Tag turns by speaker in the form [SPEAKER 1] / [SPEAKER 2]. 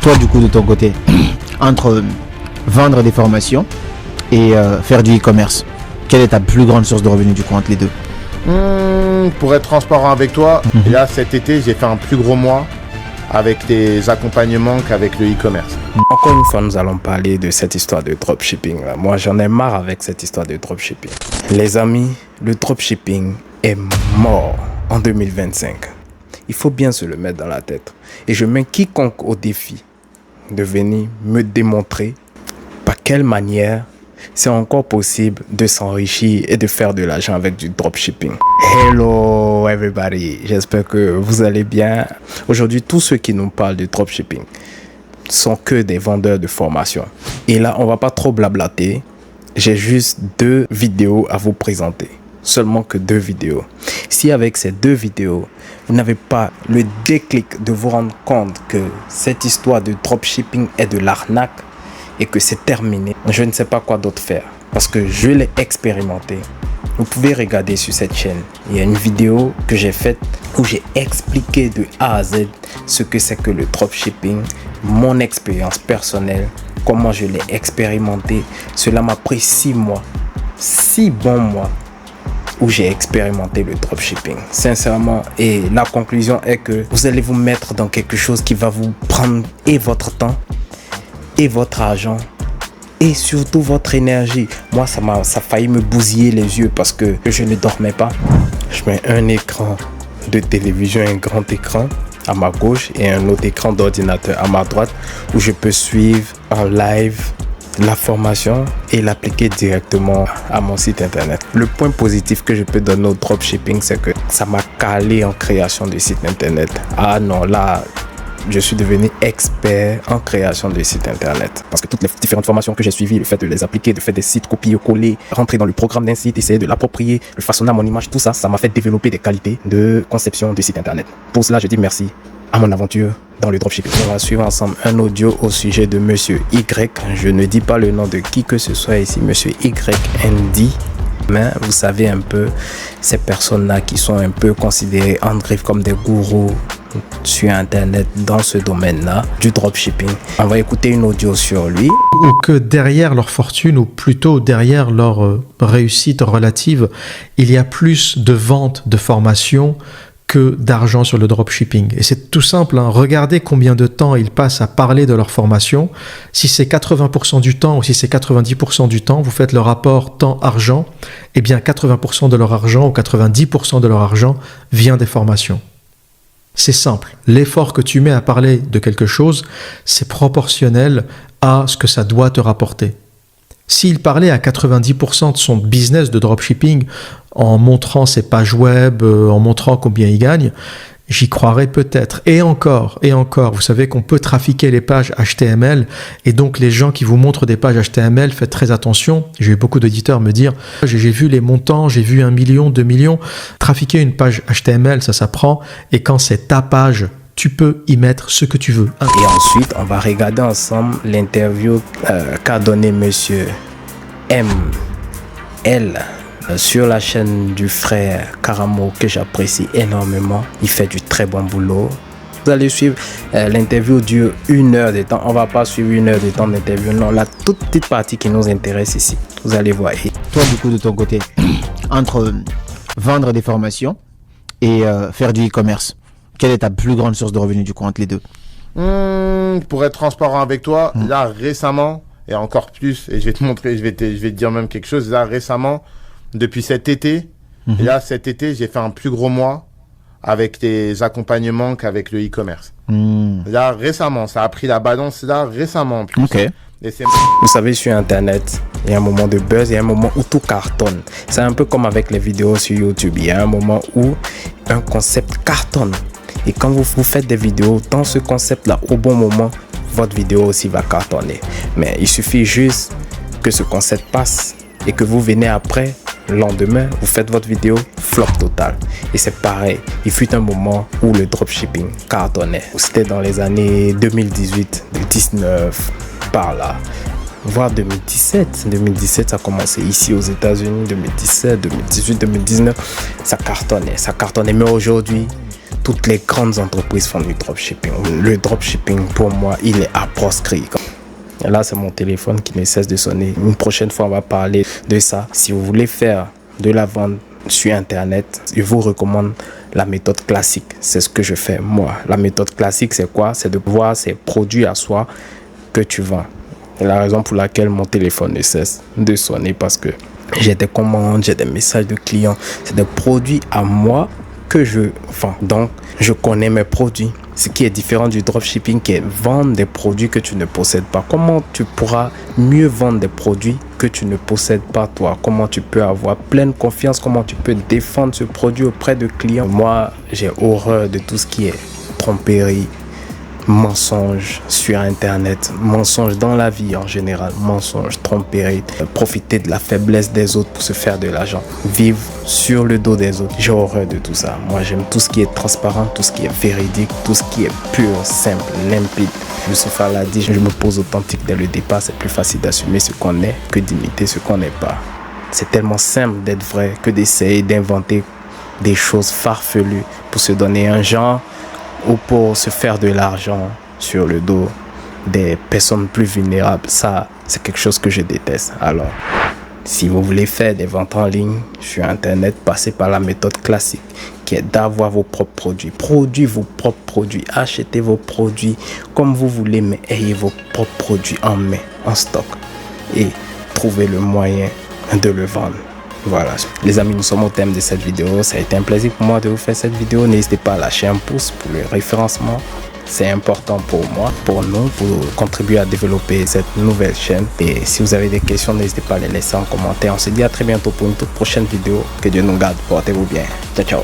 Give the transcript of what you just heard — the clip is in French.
[SPEAKER 1] Toi, du coup, de ton côté, entre vendre des formations et faire du e-commerce, quelle est ta plus grande source de revenus du coup entre les deux?
[SPEAKER 2] Pour être transparent avec toi, là cet été j'ai fait un plus gros mois avec des accompagnements qu'avec le e-commerce.
[SPEAKER 3] Encore une fois, nous allons parler de cette histoire de dropshipping. Moi, j'en ai marre avec cette histoire de dropshipping. Les amis, le dropshipping est mort en 2025. Il faut bien se le mettre dans la tête. Et je mets quiconque au défi de venir me démontrer par quelle manière c'est encore possible de s'enrichir et de faire de l'argent avec du dropshipping. Hello everybody, j'espère que vous allez bien. Aujourd'hui, tous ceux qui nous parlent de dropshipping sont que des vendeurs de formation. Et là, on va pas trop blablater. J'ai juste 2 vidéos à vous présenter. Seulement que 2 vidéos. Si avec ces 2 vidéos, vous n'avez pas le déclic de vous rendre compte que cette histoire de dropshipping est de l'arnaque et que c'est terminé, je ne sais pas quoi d'autre faire. Parce que je l'ai expérimenté. Vous pouvez regarder sur cette chaîne. Il y a une vidéo que j'ai faite où j'ai expliqué de A à Z ce que c'est que le dropshipping, mon expérience personnelle, comment je l'ai expérimenté. Cela m'a pris 6 mois, 6 bons mois où j'ai expérimenté le dropshipping. Sincèrement, et la conclusion est que vous allez vous mettre dans quelque chose qui va vous prendre et votre temps et votre argent et surtout votre énergie. Moi, ça a failli me bousiller les yeux parce que je ne dormais pas. Je mets un écran de télévision, un grand écran à ma gauche et un autre écran d'ordinateur à ma droite où je peux suivre en live la formation et l'appliquer directement à mon site internet. Le point positif que je peux donner au dropshipping, c'est que ça m'a calé en création de site internet. Ah non, là, je suis devenu expert en création de sites internet. Parce que toutes les différentes formations que j'ai suivies, le fait de les appliquer, de faire des sites copier-coller, rentrer dans le programme d'un site, essayer de l'approprier, le façonner à mon image, tout ça, ça m'a fait développer des qualités de conception de site internet. Pour cela, je dis merci à mon aventure dans le dropshipping. On va suivre ensemble un audio au sujet de Monsieur Y. Je ne dis pas le nom de qui que ce soit ici, Monsieur YND. Mais vous savez un peu, ces personnes-là qui sont un peu considérées en griffe comme des gourous sur internet dans ce domaine-là du dropshipping. On va écouter une audio sur lui.
[SPEAKER 4] Ou que derrière leur fortune, ou plutôt derrière leur réussite relative, il y a plus de ventes de formations que d'argent sur le dropshipping. Et c'est tout simple, hein. Regardez combien de temps ils passent à parler de leur formation. Si c'est 80% du temps ou si c'est 90% du temps, vous faites le rapport temps-argent, eh bien 80% de leur argent ou 90% de leur argent vient des formations. C'est simple, l'effort que tu mets à parler de quelque chose, c'est proportionnel à ce que ça doit te rapporter. S'il parlait à 90% de son business de dropshipping en montrant ses pages web, en montrant combien il gagne, j'y croirais peut-être. Et encore, vous savez qu'on peut trafiquer les pages HTML et donc les gens qui vous montrent des pages HTML, faites très attention. J'ai eu beaucoup d'auditeurs me dire « j'ai vu les montants, j'ai vu 1 million, 2 millions ». Trafiquer une page HTML, ça s'apprend et quand c'est ta page, tu peux y mettre ce que tu veux.
[SPEAKER 3] Et ensuite, on va regarder ensemble l'interview qu'a donné Monsieur ML sur la chaîne du frère Karamo que j'apprécie énormément. Il fait du très bon boulot. Vous allez suivre l'interview dure 1 heure de temps. On va pas suivre 1 heure de temps d'interview. Non, la toute petite partie qui nous intéresse ici. Vous allez voir.
[SPEAKER 1] Toi, du coup, de ton côté, entre vendre des formations et faire du e-commerce, quelle est ta plus grande source de revenus du coup entre les deux?
[SPEAKER 2] Pour être transparent avec toi, là récemment, et encore plus, et je vais te montrer, je vais te dire même quelque chose, là récemment, depuis cet été, et là cet été, j'ai fait un plus gros mois avec des accompagnements qu'avec le e-commerce. Là récemment, ça a pris la balance là récemment en plus.
[SPEAKER 1] Ok.
[SPEAKER 2] Et c'est...
[SPEAKER 3] Vous savez, sur Internet, il y a un moment de buzz, il y a un moment où tout cartonne. C'est un peu comme avec les vidéos sur YouTube. Il y a un moment où un concept cartonne. Et quand vous faites des vidéos dans ce concept-là, au bon moment, votre vidéo aussi va cartonner. Mais il suffit juste que ce concept passe et que vous venez après, le lendemain, vous faites votre vidéo, flop total. Et c'est pareil, il fut un moment où le dropshipping cartonnait. C'était dans les années 2018, 2019, par là. Voire 2017. 2017, ça a commencé ici aux États-Unis. 2017, 2018, 2019, ça cartonnait. Mais aujourd'hui, Toutes les grandes entreprises font du dropshipping. Le dropshipping, pour moi, il est à proscrit. Et là, c'est mon téléphone qui ne cesse de sonner. Une prochaine fois, on va parler de ça. Si vous voulez faire de la vente sur Internet, je vous recommande la méthode classique. C'est ce que je fais, moi. La méthode classique, c'est quoi? C'est de voir ces produits à soi que tu vends. C'est la raison pour laquelle mon téléphone ne cesse de sonner, parce que j'ai des commandes, j'ai des messages de clients. C'est des produits à moi que je vends. Donc, je connais mes produits. Ce qui est différent du dropshipping, qui est vendre des produits que tu ne possèdes pas. Comment tu pourras mieux vendre des produits que tu ne possèdes pas toi? Comment tu peux avoir pleine confiance? Comment tu peux défendre ce produit auprès de clients? Moi, j'ai horreur de tout ce qui est tromperie, mensonges sur Internet, mensonges dans la vie en général, mensonges, tromperies, profiter de la faiblesse des autres pour se faire de l'argent, vivre sur le dos des autres. J'ai horreur de tout ça. Moi, j'aime tout ce qui est transparent, tout ce qui est véridique, tout ce qui est pur, simple, limpide. Youssoupha l'a dit, je me pose authentique dès le départ. C'est plus facile d'assumer ce qu'on est que d'imiter ce qu'on n'est pas. C'est tellement simple d'être vrai que d'essayer d'inventer des choses farfelues pour se donner un genre ou pour se faire de l'argent sur le dos des personnes plus vulnérables. Ça, c'est quelque chose que je déteste. Alors, si vous voulez faire des ventes en ligne sur Internet, passez par la méthode classique, qui est d'avoir vos propres produits. Produisez vos propres produits, achetez vos produits comme vous voulez, mais ayez vos propres produits en main, en stock, et trouvez le moyen de le vendre. Voilà, les amis, nous sommes au thème de cette vidéo. Ça a été un plaisir pour moi de vous faire cette vidéo. N'hésitez pas à lâcher un pouce pour le référencement. C'est important pour moi, pour nous, pour contribuer à développer cette nouvelle chaîne. Et si vous avez des questions, n'hésitez pas à les laisser en commentaire. On se dit à très bientôt pour une toute prochaine vidéo. Que Dieu nous garde. Portez-vous bien. Ciao, ciao.